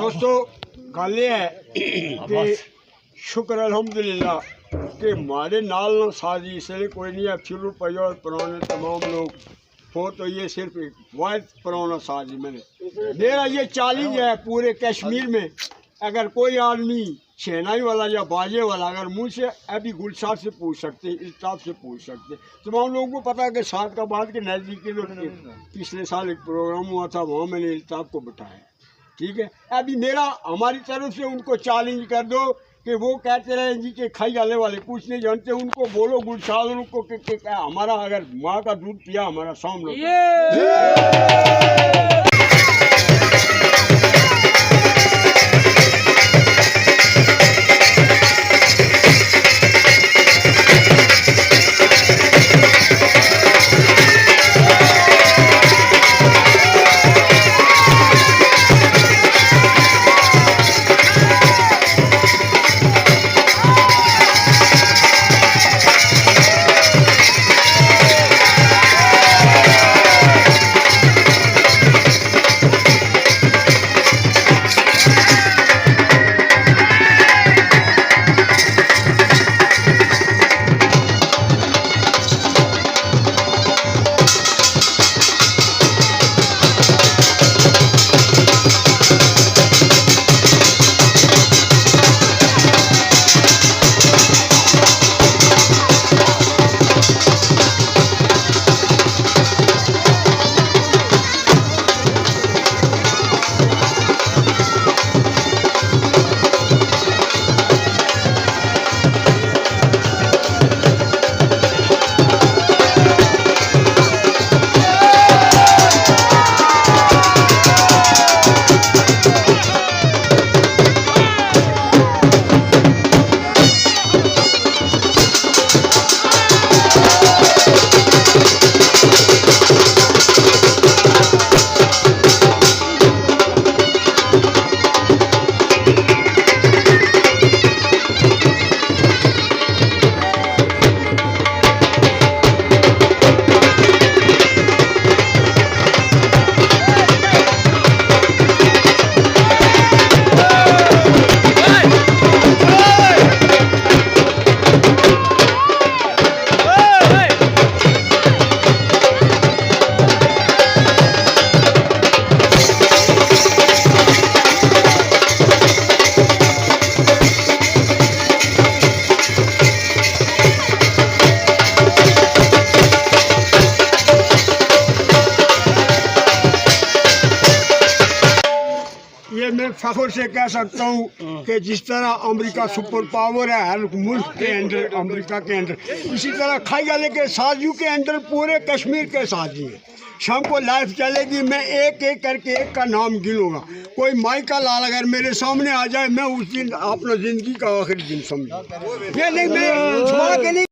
दोस्तों गल ये है कि शुक्र अल्हम्दुलिल्लाह कि हमारे नाल ना साजी इसलिए कोई नहीं है। फिर पैया और पुराने तमाम लोग हो तो ये सिर्फ एक वाहिद पुराना साजी मैंने मेरा ये चैलेंज है पूरे कश्मीर में। अगर कोई आदमी शहनाई वाला या बाजे वाला अगर मुझसे अभी गुलशार से पूछ सकते, इल्ताफ से पूछ सकते, तमाम लोगों को पता है कि सात का बाद के नज़दीक पिछले साल एक प्रोग्राम हुआ था, वहाँ मैंने इल्ताफ को बिठाया। ठीक है, अभी मेरा हमारी तरफ से उनको चैलेंज कर दो कि वो कहते रहे जी के खाई आने वाले कुछ नहीं जानते, उनको बोलो गुलशार उनको कि हमारा अगर माँ का दूध पिया हमारा सामने मैं फख्र से कह सकता हूँ कि जिस तरह अमेरिका सुपर पावर है हर मुल्क के अंदर, अमेरिका के अंदर, इसी तरह खाई वाले के साजियों के अंदर पूरे कश्मीर के साजी हैं। शाम को लाइव चलेगी, मैं एक एक करके एक का नाम गिनूंगा। कोई माई का लाल अगर मेरे सामने आ जाए मैं उस दिन अपना ज़िंदगी का आखिरी दिन समझूँ। ये नहीं मैं छुपा के नहीं